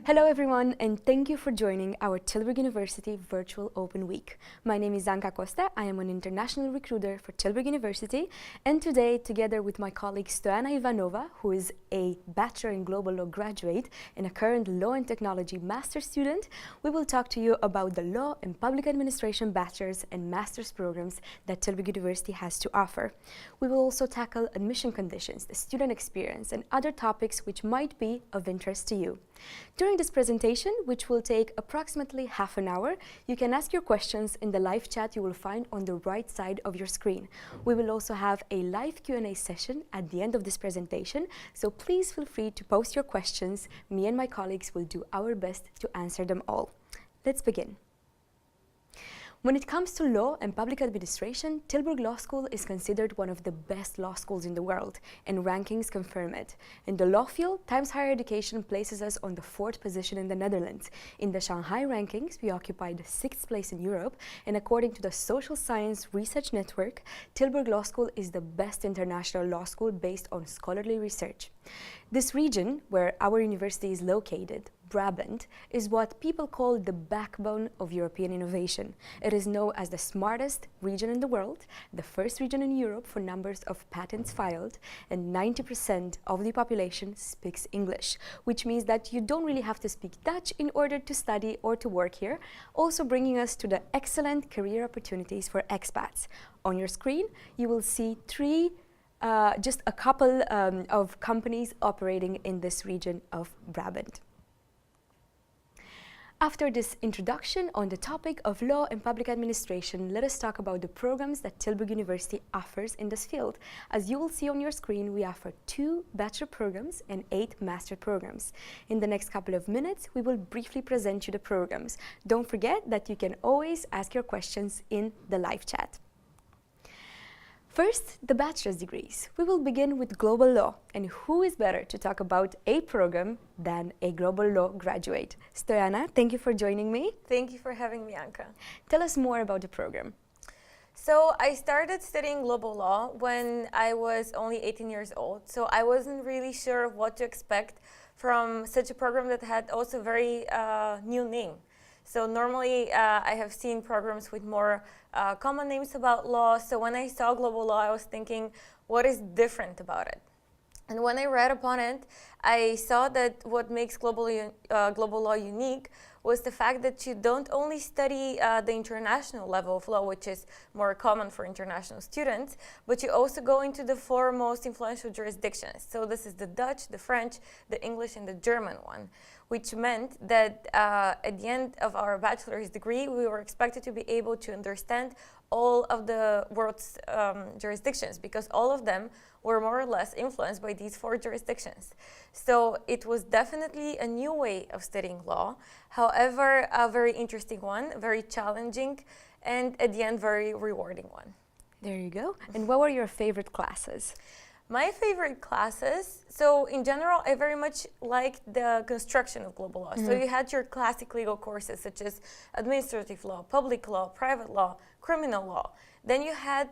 Hello everyone, and thank you for joining our Tilburg University Virtual Open Week. My name is Anka Costa. I am an international recruiter for Tilburg University, and today, together with my colleague Stoyana Ivanova, who is a Bachelor in Global Law graduate and a current Law and Technology Master student, we will talk to you about the Law and Public Administration Bachelor's and Master's programs that Tilburg University has to offer. We will also tackle admission conditions, the student experience, and other topics which might be of interest to you. During this presentation, which will take approximately half an hour, you can ask your questions in the live chat you will find on the right side of your screen. We will also have a live Q&A session at the end of this presentation, so please feel free to post your questions. Me and my colleagues will do our best to answer them all. Let's begin. When it comes to law and public administration, Tilburg Law School is considered one of the best law schools in the world, and rankings confirm it. In the law field, Times Higher Education places us on the 4th position in the Netherlands. In the Shanghai rankings, we occupy the 6th place in Europe, and according to the Social Science Research Network, Tilburg Law School is the best international law school based on scholarly research. This region, where our university is located, Brabant, is what people call the backbone of European innovation. It is known as the smartest region in the world, the first region in Europe for numbers of patents filed, and 90% of the population speaks English, which means that you don't really have to speak Dutch in order to study or to work here, also bringing us to the excellent career opportunities for expats. On your screen, you will see just a couple of companies operating in this region of Brabant. After this introduction on the topic of law and public administration, let us talk about the programs that Tilburg University offers in this field. As you will see on your screen, we offer 2 bachelor programs and 8 master programs. In the next couple of minutes, we will briefly present you the programs. Don't forget that you can always ask your questions in the live chat. First, the bachelor's degrees. We will begin with global law, and who is better to talk about a program than a global law graduate? Stoyana, thank you for joining me. Thank you for having me, Anka. Tell us more about the program. So I started studying global law when I was only 18 years old, so I wasn't really sure of what to expect from such a program that had also very new name. So normally I have seen programs with more common names about law. So when I saw global law, I was thinking, what is different about it? And when I read upon it, I saw that what makes global law unique was the fact that you don't only study the international level of law, which is more common for international students, but you also go into the 4 most influential jurisdictions. So this is the Dutch, the French, the English, and the German one, which meant that at the end of our bachelor's degree, we were expected to be able to understand all of the world's jurisdictions, because all of them were more or less influenced by these 4 jurisdictions. So it was definitely a new way of studying law, however, a very interesting one, very challenging, and at the end, very rewarding one. There you go. And what were your favorite classes? My favorite classes, so in general, I very much liked the construction of global law. So you had your classic legal courses such as administrative law, public law, private law, criminal law. Then you had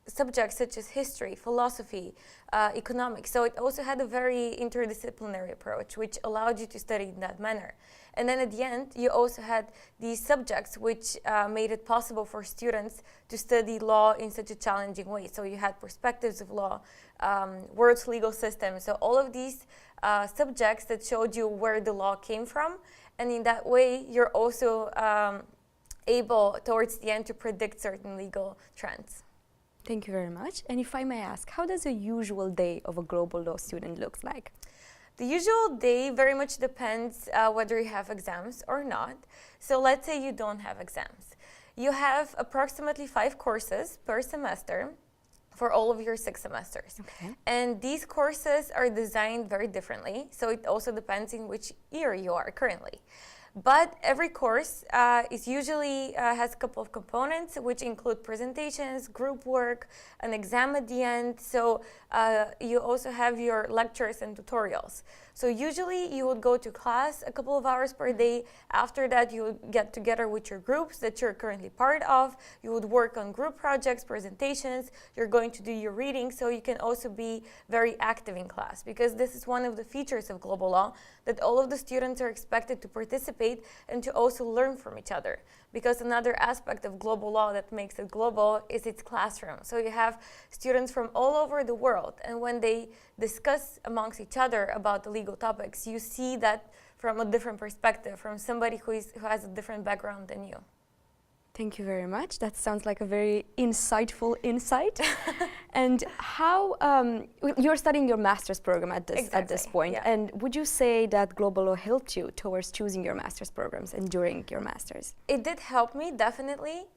subjects such as history, philosophy, economics. So it also had a very interdisciplinary approach, which allowed you to study in that manner. And then at the end, you also had these subjects which made it possible for students to study law in such a challenging way. So you had perspectives of law, world's legal system. So all of these subjects that showed you where the law came from. And in that way, you're also able, towards the end, to predict certain legal trends. Thank you very much. And if I may ask, how does a usual day of a global law student look like? The usual day very much depends whether you have exams or not. So let's say you don't have exams. You have approximately 5 courses per semester for all of your 6 semesters. Okay. And these courses are designed very differently. So it also depends in which year you are currently. But every course is usually has a couple of components, which include presentations, group work, an exam at the end. So you also have your lectures and tutorials. So usually you would go to class a couple of hours per day. After that, you would get together with your groups that you're currently part of. You would work on group projects, presentations. You're going to do your reading, so you can also be very active in class, because this is one of the features of global law, that all of the students are expected to participate and to also learn from each other. Because another aspect of global law that makes it global is its classroom. So you have students from all over the world, and when they discuss amongst each other about the legal topics, you see that from a different perspective, from somebody who has a different background than you. Thank you very much. That sounds like a very insightful insight. And how you're studying your master's program at this point, yeah. and would you say that global law helped you towards choosing your master's programs and during your master's? It did help me, definitely.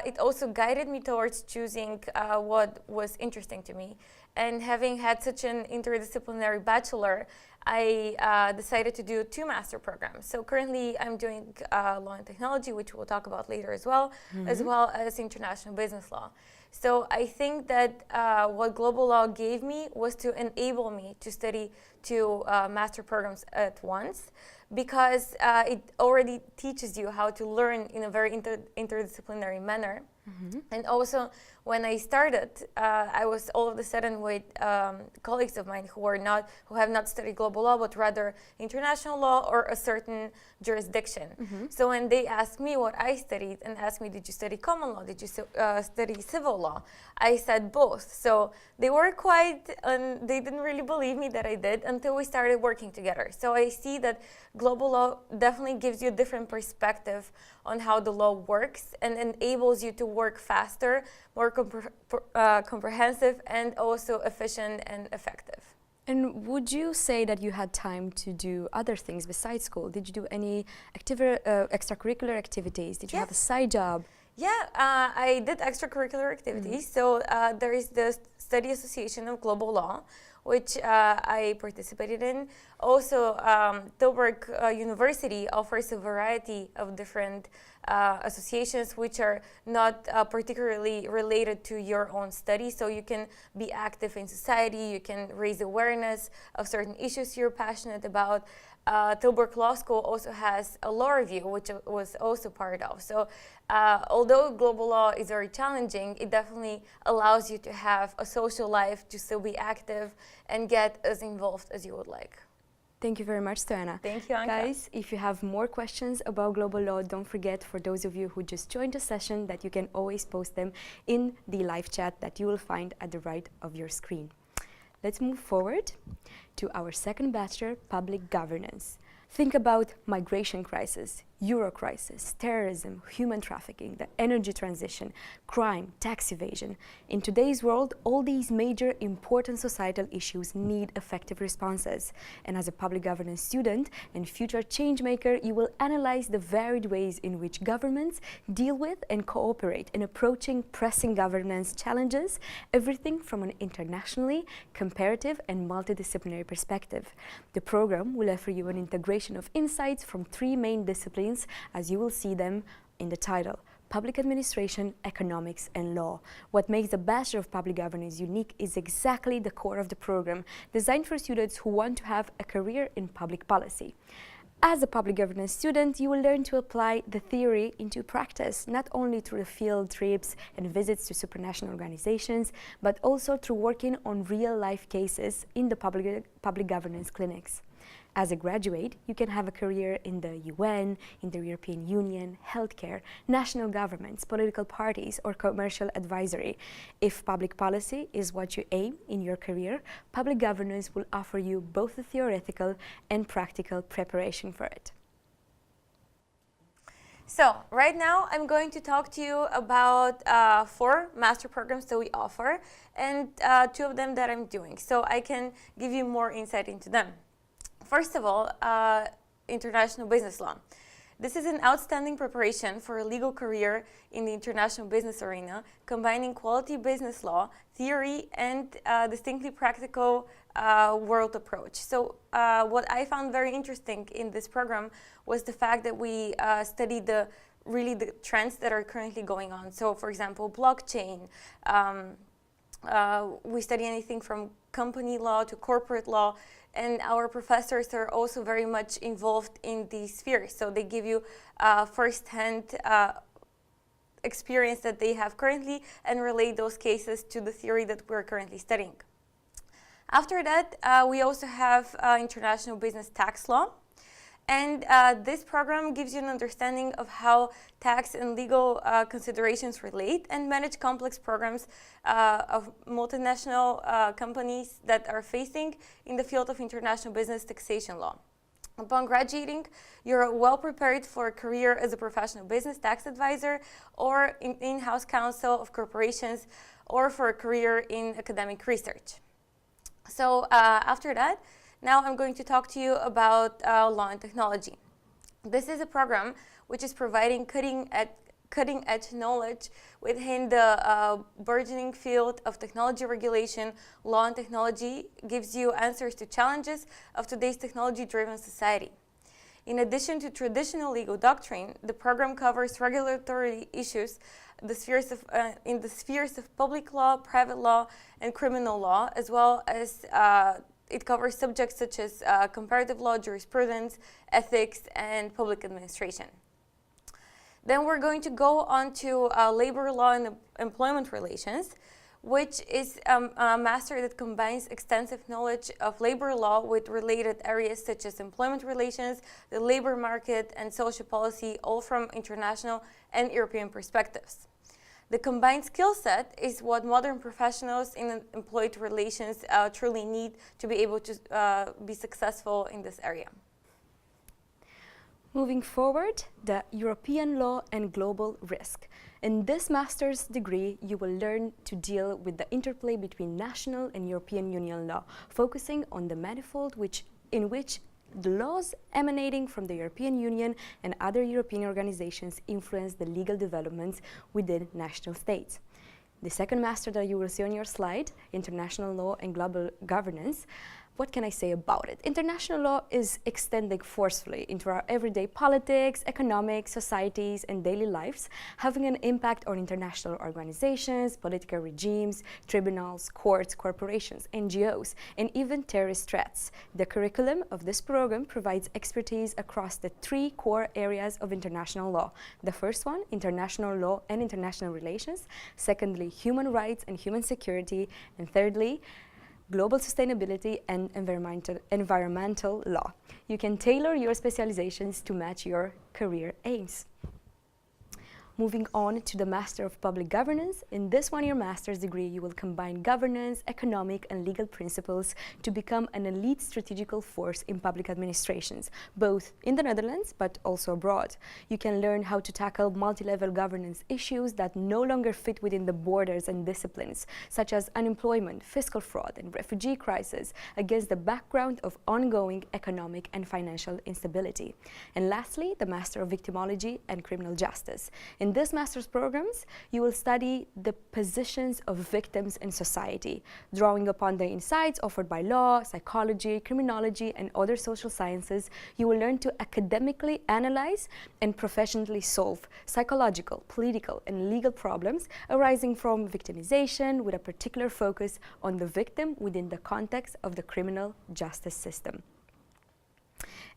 It also guided me towards choosing what was interesting to me. And having had such an interdisciplinary bachelor, I decided to do 2 master programs. So currently I'm doing law and technology, which we'll talk about later as well as international business law. So I think that what global law gave me was to enable me to study 2 master programs at once, because it already teaches you how to learn in a very interdisciplinary manner. And also, when I started, I was all of a sudden with colleagues of mine who have not studied global law, but rather international law or a certain jurisdiction. So when they asked me what I studied and asked me, did you study common law? Did you study civil law? I said both. So they were they didn't really believe me that I did until we started working together. So I see that global law definitely gives you a different perspective on how the law works and enables you to work faster, more comprehensive, and also efficient and effective. And would you say that you had time to do other things besides school? Did you do any extracurricular activities? Did you have a side job? Yeah, I did extracurricular activities. So there is the Study Association of Global Law, which I participated in. Also, Tilburg University offers a variety of different associations which are not particularly related to your own study. So you can be active in society, you can raise awareness of certain issues you're passionate about. Tilburg Law School also has a law review, which I was also part of. So although global law is very challenging, it definitely allows you to have a social life, to still be active and get as involved as you would like. Thank you very much, Stoyana. Thank you, Anka. Guys, if you have more questions about global law, don't forget, for those of you who just joined the session, that you can always post them in the live chat that you will find at the right of your screen. Let's move forward to our second bachelor, public governance. Think about migration crisis, Euro crisis, terrorism, human trafficking, the energy transition, crime, tax evasion. In today's world, all these major important societal issues need effective responses. And as a public governance student and future change maker, you will analyze the varied ways in which governments deal with and cooperate in approaching pressing governance challenges, everything from an internationally, comparative and multidisciplinary perspective. The program will offer you an integration of insights from 3 main disciplines, as you will see them in the title: Public Administration, Economics and Law. What makes the Bachelor of Public Governance unique is exactly the core of the program, designed for students who want to have a career in public policy. As a public governance student, you will learn to apply the theory into practice, not only through the field trips and visits to supranational organizations, but also through working on real-life cases in the public governance clinics. As a graduate, you can have a career in the UN, in the European Union, healthcare, national governments, political parties, or commercial advisory. If public policy is what you aim in your career, public governance will offer you both the theoretical and practical preparation for it. So right now I'm going to talk to you about 4 master programs that we offer, and 2 of them that I'm doing, so I can give you more insight into them. First of all, international business law. This is an outstanding preparation for a legal career in the international business arena, combining quality business law, theory, and distinctly practical world approach. So what I found very interesting in this program was the fact that we studied the trends that are currently going on. So for example, blockchain, We study anything from company law to corporate law, and our professors are also very much involved in these spheres. So they give you first-hand experience that they have currently and relate those cases to the theory that we're currently studying. After that, we also have international business tax law. And this program gives you an understanding of how tax and legal considerations relate and manage complex programs of multinational companies that are facing in the field of international business taxation law. Upon graduating, you're well prepared for a career as a professional business tax advisor or in-house counsel of corporations, or for a career in academic research. So after that, now I'm going to talk to you about law and technology. This is a program which is providing cutting-edge knowledge within the burgeoning field of technology regulation. Law and technology gives you answers to challenges of today's technology-driven society. In addition to traditional legal doctrine, the program covers regulatory issues in the spheres of public law, private law, and criminal law, as well as it covers subjects such as comparative law, jurisprudence, ethics, and public administration. Then we're going to go on to labor law and employment relations, which is a master that combines extensive knowledge of labor law with related areas such as employment relations, the labor market, and social policy, all from international and European perspectives. The combined skill set is what modern professionals in employed relations truly need to be able to be successful in this area. Moving forward, the European law and global risk. In this master's degree, you will learn to deal with the interplay between national and European Union law, focusing on the manifold in which the laws emanating from the European Union and other European organizations influence the legal developments within national states. The second master that you will see on your slide, International Law and Global Governance. What can I say about it? International law is extending forcefully into our everyday politics, economics, societies, and daily lives, having an impact on international organizations, political regimes, tribunals, courts, corporations, NGOs, and even terrorist threats. The curriculum of this program provides expertise across the three core areas of international law. The first one, international law and international relations. Secondly, human rights and human security. And thirdly, global sustainability and environmental law. You can tailor your specializations to match your career aims. Moving on to the Master of Public Governance. In this one-year master's degree, you will combine governance, economic, and legal principles to become an elite strategical force in public administrations, both in the Netherlands but also abroad. You can learn how to tackle multi-level governance issues that no longer fit within the borders and disciplines, such as unemployment, fiscal fraud, and refugee crisis, against the background of ongoing economic and financial instability. And lastly, the Master of Victimology and Criminal Justice. In this master's programs, you will study the positions of victims in society, drawing upon the insights offered by law, psychology, criminology, and other social sciences. You will learn to academically analyze and professionally solve psychological, political, and legal problems arising from victimization, with a particular focus on the victim within the context of the criminal justice system.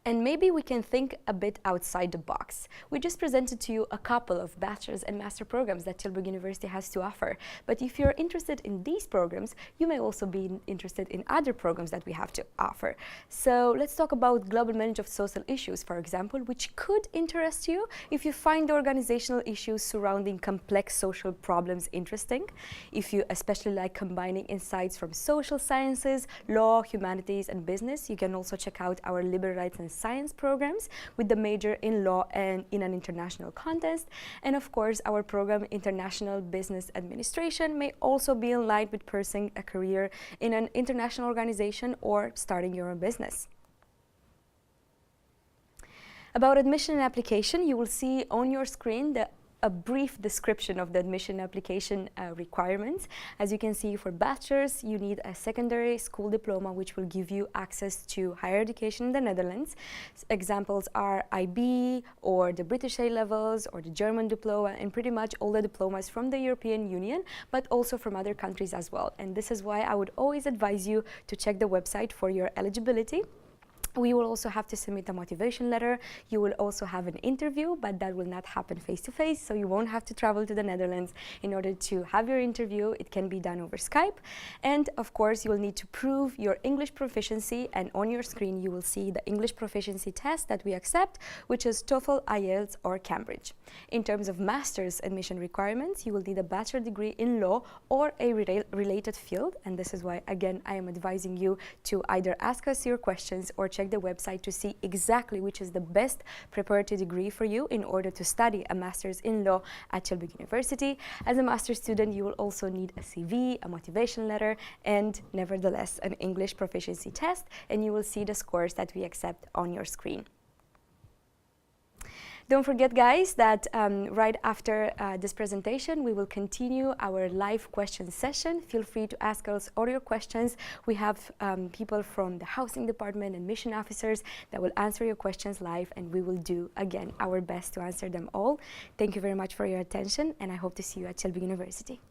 And maybe we can think a bit outside the box. We just presented to you a couple of bachelor's and master programs that Tilburg University has to offer. But if you're interested in these programs, you may also be interested in other programs that we have to offer. So let's talk about global management of social issues, for example, which could interest you if you find the organizational issues surrounding complex social problems interesting. If you especially like combining insights from social sciences, law, humanities, and business, you can also check out our liberal rights and science programs with the major in law and in an international context. And of course, our program International Business Administration may also be in line with pursuing a career in an international organization or starting your own business. About admission and application, you will see on your screen the a brief description of the admission application requirements. As you can see, for bachelors, you need a secondary school diploma, which will give you access to higher education in the Netherlands. Examples are IB, or the British A-levels, or the German diploma, and pretty much all the diplomas from the European Union, but also from other countries as well. And this is why I would always advise you to check the website for your eligibility. We will also have to submit a motivation letter. You will also have an interview, but that will not happen face-to-face, so you won't have to travel to the Netherlands in order to have your interview. It can be done over Skype. And of course, you will need to prove your English proficiency, and on your screen you will see the English proficiency test that we accept, which is TOEFL, IELTS, or Cambridge. In terms of master's admission requirements, you will need a bachelor degree in law or a related field, and this is why, again, I am advising you to either ask us your questions or check the website to see exactly which is the best preparatory degree for you in order to study a master's in law at Tilburg University. As a master's student, you will also need a CV, a motivation letter, and nevertheless an English proficiency test, and you will see the scores that we accept on your screen. Don't forget, guys, that right after this presentation, we will continue our live question session. Feel free to ask us all your questions. We have people from the housing department and mission officers that will answer your questions live, and we will do, again, our best to answer them all. Thank you very much for your attention, and I hope to see you at Tilburg University.